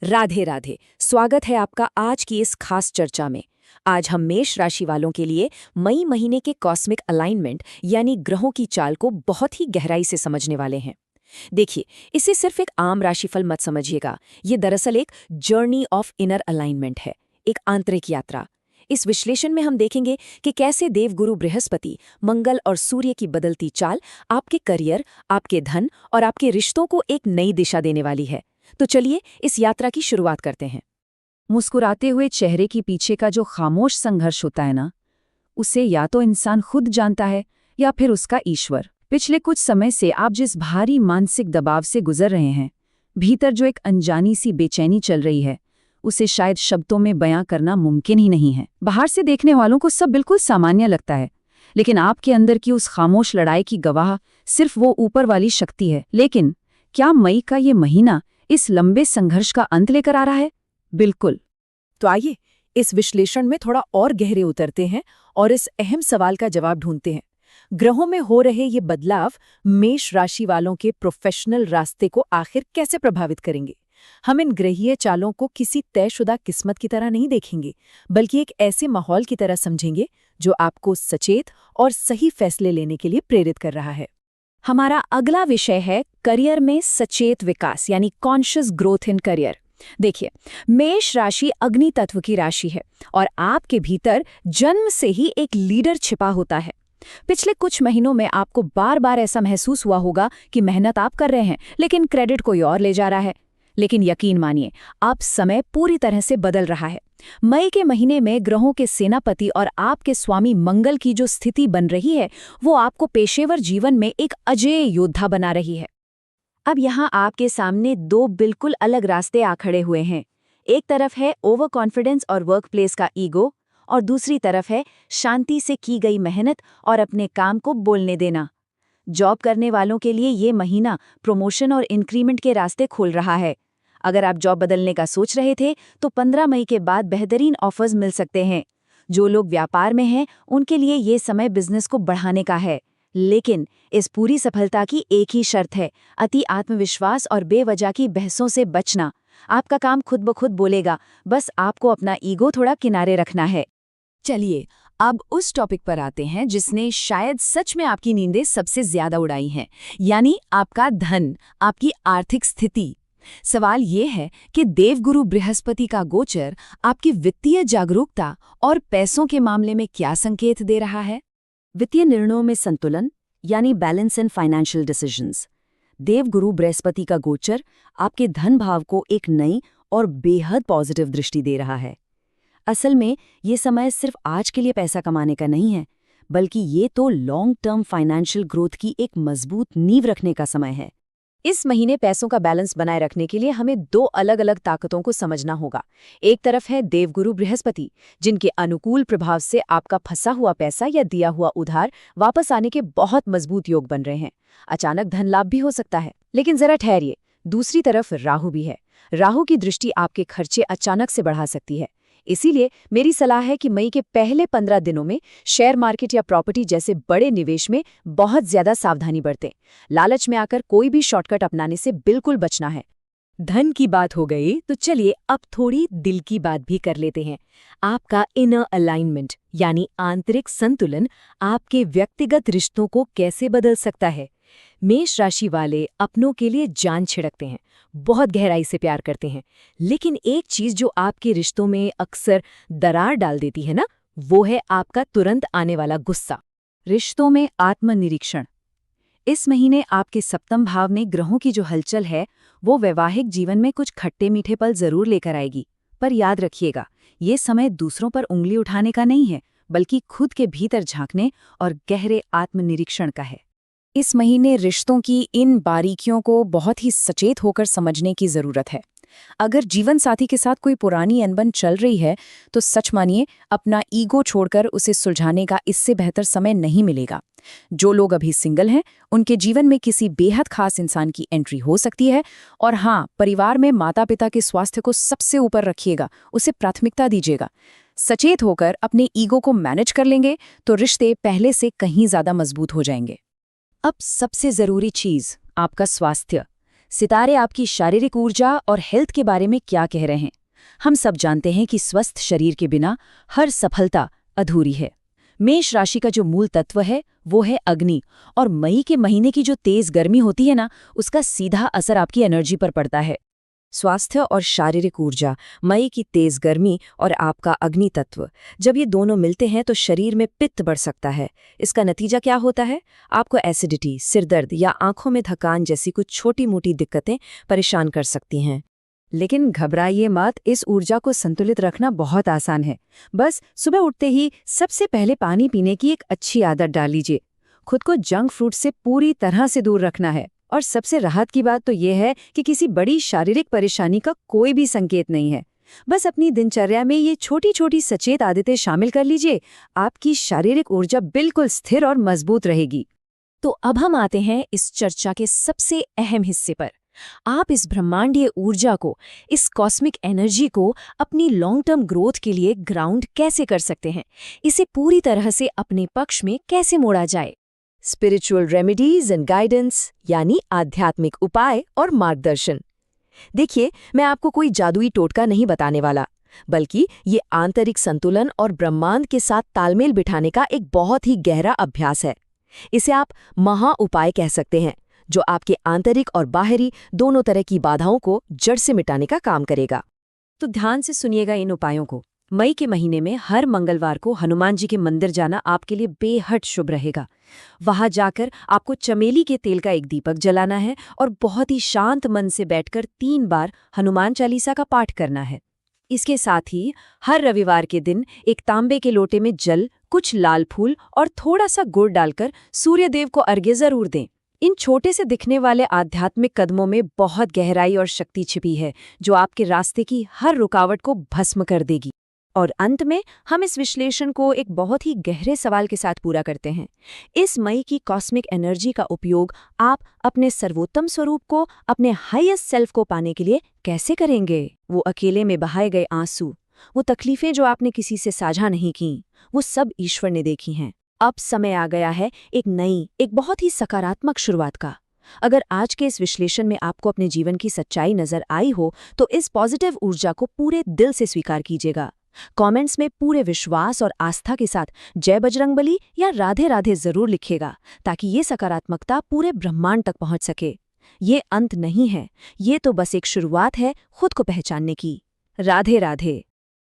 राधे राधे। स्वागत है आपका आज की इस खास चर्चा में। आज हम मेष राशि वालों के लिए मई महीने के कॉस्मिक अलाइनमेंट यानी ग्रहों की चाल को बहुत ही गहराई से समझने वाले हैं। देखिए, इसे सिर्फ एक आम राशिफल मत समझिएगा। ये दरअसल एक जर्नी ऑफ इनर अलाइनमेंट है, एक आंतरिक यात्रा। इस विश्लेषण में हम देखेंगे कि कैसे देवगुरु बृहस्पति, मंगल और सूर्य की बदलती चाल आपके करियर, आपके धन और आपके रिश्तों को एक नई दिशा देने वाली है। तो चलिए इस यात्रा की शुरुआत करते हैं। मुस्कुराते हुए चेहरे के पीछे का जो खामोश संघर्ष होता है ना, उसे या तो इंसान खुद जानता है या फिर उसका ईश्वर। पिछले कुछ समय से आप जिस भारी मानसिक दबाव से गुजर रहे हैं, भीतर जो एक अनजानी सी बेचैनी चल रही है, उसे शायद शब्दों में बयां करना मुमकिन ही नहीं है। बाहर से देखने वालों को सब बिल्कुल सामान्य लगता है, लेकिन आपके अंदर की उस खामोश लड़ाई की गवाह सिर्फ वो ऊपर वाली शक्ति है। लेकिन क्या मई का ये महीना इस लंबे संघर्ष का अंत लेकर आ रहा है? बिल्कुल। तो आइए इस विश्लेषण में थोड़ा और गहरे उतरते हैं और इस अहम सवाल का जवाब ढूंढते हैं। ग्रहों में हो रहे ये बदलाव मेष राशि वालों के प्रोफेशनल रास्ते को आखिर कैसे प्रभावित करेंगे? हम इन ग्रहीय चालों को किसी तयशुदा किस्मत की तरह नहीं देखेंगे, बल्कि एक ऐसे माहौल की तरह समझेंगे जो आपको सचेत और सही फैसले लेने के लिए प्रेरित कर रहा है। हमारा अगला विषय है करियर में सचेत विकास यानी कॉन्शियस ग्रोथ इन करियर। देखिए, मेष राशि अग्नि तत्व की राशि है और आपके भीतर जन्म से ही एक लीडर छिपा होता है। पिछले कुछ महीनों में आपको बार बार ऐसा महसूस हुआ होगा कि मेहनत आप कर रहे हैं, लेकिन क्रेडिट कोई और ले जा रहा है। लेकिन यकीन मानिए, अब समय पूरी तरह से बदल रहा है। मई के महीने में ग्रहों के सेनापति और आपके स्वामी मंगल की जो स्थिति बन रही है, वो आपको पेशेवर जीवन में एक अजेय योद्धा बना रही है। अब यहाँ आपके सामने दो बिल्कुल अलग रास्ते आ खड़े हुए हैं। एक तरफ है ओवर कॉन्फिडेंस और वर्कप्लेस का ईगो, और दूसरी तरफ है शांति से की गई मेहनत और अपने काम को बोलने देना। जॉब करने वालों के लिए ये महीना प्रमोशन और इंक्रीमेंट के रास्ते खोल रहा है। अगर आप जॉब बदलने का सोच रहे थे तो 15 मई के बाद बेहतरीन ऑफर्स मिल सकते हैं। जो लोग व्यापार में हैं, उनके लिए ये समय बिजनेस को बढ़ाने का है। लेकिन इस पूरी सफलता की एक ही शर्त है, अति आत्मविश्वास और बेवजह की बहसों से बचना। आपका काम खुद ब खुद बोलेगा, बस आपको अपना ईगो थोड़ा किनारे रखना है। चलिए अब उस टॉपिक पर आते हैं जिसने शायद सच में आपकी नींदें सबसे ज्यादा उड़ाई हैं, यानी आपका धन, आपकी आर्थिक स्थिति। सवाल ये है कि देवगुरु बृहस्पति का गोचर आपकी वित्तीय जागरूकता और पैसों के मामले में क्या संकेत दे रहा है? वित्तीय निर्णयों में संतुलन यानी बैलेंस इन फाइनेंशियल डिसीजंस। देवगुरु बृहस्पति का गोचर आपके धन भाव को एक नई और बेहद पॉजिटिव दृष्टि दे रहा है। असल में ये समय सिर्फ आज के लिए पैसा कमाने का नहीं है, बल्कि ये तो लॉन्ग टर्म फाइनेंशियल ग्रोथ की एक मजबूत नींव रखने का समय है। इस महीने पैसों का बैलेंस बनाए रखने के लिए हमें दो अलग अलग ताकतों को समझना होगा। एक तरफ है देवगुरु बृहस्पति, जिनके अनुकूल प्रभाव से आपका फंसा हुआ पैसा या दिया हुआ उधार वापस आने के बहुत मजबूत योग बन रहे हैं। अचानक धन लाभ भी हो सकता है। लेकिन जरा ठहरिए, दूसरी तरफ राहु भी है। राहु की दृष्टि आपके खर्चे अचानक से बढ़ा सकती है। इसीलिए मेरी सलाह है कि मई के पहले 15 दिनों में शेयर मार्केट या प्रॉपर्टी जैसे बड़े निवेश में बहुत ज्यादा सावधानी बरतें। लालच में आकर कोई भी शॉर्टकट अपनाने से बिल्कुल बचना है। धन की बात हो गई तो चलिए अब थोड़ी दिल की बात भी कर लेते हैं। आपका इनर अलाइनमेंट यानी आंतरिक संतुलन आपके व्यक्तिगत रिश्तों को कैसे बदल सकता है? मेष राशि वाले अपनों के लिए जान छिड़कते हैं, बहुत गहराई से प्यार करते हैं, लेकिन एक चीज जो आपके रिश्तों में अक्सर दरार डाल देती है ना, वो है आपका तुरंत आने वाला गुस्सा। रिश्तों में आत्मनिरीक्षण। इस महीने आपके सप्तम भाव में ग्रहों की जो हलचल है, वो वैवाहिक जीवन में कुछ खट्टे मीठे पल जरूर लेकर आएगी। पर याद रखिएगा, ये समय दूसरों पर उंगली उठाने का नहीं है, बल्कि खुद के भीतर झांकने और गहरे आत्मनिरीक्षण का है। इस महीने रिश्तों की इन बारीकियों को बहुत ही सचेत होकर समझने की जरूरत है। अगर जीवन साथी के साथ कोई पुरानी अनबन चल रही है, तो सच मानिए अपना ईगो छोड़कर उसे सुलझाने का इससे बेहतर समय नहीं मिलेगा। जो लोग अभी सिंगल हैं, उनके जीवन में किसी बेहद खास इंसान की एंट्री हो सकती है। और हाँ, परिवार में माता पिता के स्वास्थ्य को सबसे ऊपर रखिएगा, उसे प्राथमिकता दीजिएगा। सचेत होकर अपने ईगो को मैनेज कर लेंगे तो रिश्ते पहले से कहीं ज्यादा मजबूत हो जाएंगे। अब सबसे जरूरी चीज, आपका स्वास्थ्य। सितारे आपकी शारीरिक ऊर्जा और हेल्थ के बारे में क्या कह रहे हैं? हम सब जानते हैं कि स्वस्थ शरीर के बिना हर सफलता अधूरी है। मेष राशि का जो मूल तत्व है वो है अग्नि, और मई के महीने की जो तेज गर्मी होती है ना, उसका सीधा असर आपकी एनर्जी पर पड़ता है। स्वास्थ्य और शारीरिक ऊर्जा, मई की तेज गर्मी और आपका अग्नि तत्व, जब ये दोनों मिलते हैं तो शरीर में पित्त बढ़ सकता है। इसका नतीजा क्या होता है? आपको एसिडिटी, सिरदर्द या आंखों में थकान जैसी कुछ छोटी मोटी दिक्कतें परेशान कर सकती हैं। लेकिन घबराइए मत, इस ऊर्जा को संतुलित रखना बहुत आसान है। बस सुबह उठते ही सबसे पहले पानी पीने की एक अच्छी आदत डाल लीजिए। खुद को जंक फूड से पूरी तरह से दूर रखना है। और सबसे राहत की बात तो ये है कि किसी बड़ी शारीरिक परेशानी का कोई भी संकेत नहीं है। बस अपनी दिनचर्या में ये छोटी छोटी सचेत आदतें शामिल कर लीजिए, आपकी शारीरिक ऊर्जा बिल्कुल स्थिर और मजबूत रहेगी। तो अब हम आते हैं इस चर्चा के सबसे अहम हिस्से पर। आप इस ब्रह्मांडीय ऊर्जा को, इस कॉस्मिक एनर्जी को अपनी लॉन्ग टर्म ग्रोथ के लिए ग्राउंड कैसे कर सकते हैं? इसे पूरी तरह से अपने पक्ष में कैसे मोड़ा जाए? स्पिरिचुअल रेमेडीज एंड गाइडेंस, यानी आध्यात्मिक उपाय और मार्गदर्शन। देखिए, मैं आपको कोई जादुई टोटका नहीं बताने वाला, बल्कि ये आंतरिक संतुलन और ब्रह्मांड के साथ तालमेल बिठाने का एक बहुत ही गहरा अभ्यास है। इसे आप महा उपाय कह सकते हैं, जो आपके आंतरिक और बाहरी दोनों तरह की बाधाओं को जड़ से मिटाने का काम करेगा। तो ध्यान से सुनिएगा इन उपायों को। मई के महीने में हर मंगलवार को हनुमान जी के मंदिर जाना आपके लिए बेहद शुभ रहेगा। वहां जाकर आपको चमेली के तेल का एक दीपक जलाना है और बहुत ही शांत मन से बैठकर 3 बार हनुमान चालीसा का पाठ करना है। इसके साथ ही हर रविवार के दिन एक तांबे के लोटे में जल, कुछ लाल फूल और थोड़ा सा गुड़ डालकर सूर्यदेव को अर्घ्य जरूर दें। इन छोटे से दिखने वाले आध्यात्मिक कदमों में बहुत गहराई और शक्ति छिपी है, जो आपके रास्ते की हर रुकावट को भस्म कर देगी। और अंत में हम इस विश्लेषण को एक बहुत ही गहरे सवाल के साथ पूरा करते हैं। इस मई की कॉस्मिक एनर्जी का उपयोग आप अपने सर्वोत्तम स्वरूप को, अपने हाईएस्ट सेल्फ को पाने के लिए कैसे करेंगे? वो अकेले में बहाए गए आंसू, वो तकलीफें जो आपने किसी से साझा नहीं की, वो सब ईश्वर ने देखी हैं। अब समय आ गया है एक नई, एक बहुत ही सकारात्मक शुरुआत का। अगर आज के इस विश्लेषण में आपको अपने जीवन की सच्चाई नजर आई हो, तो इस पॉजिटिव ऊर्जा को पूरे दिल से स्वीकार कीजिएगा। कमेंट्स में पूरे विश्वास और आस्था के साथ जय बजरंगबली या राधे राधे जरूर लिखिएगा, ताकि ये सकारात्मकता पूरे ब्रह्मांड तक पहुंच सके। ये अंत नहीं है, ये तो बस एक शुरुआत है खुद को पहचानने की। राधे राधे।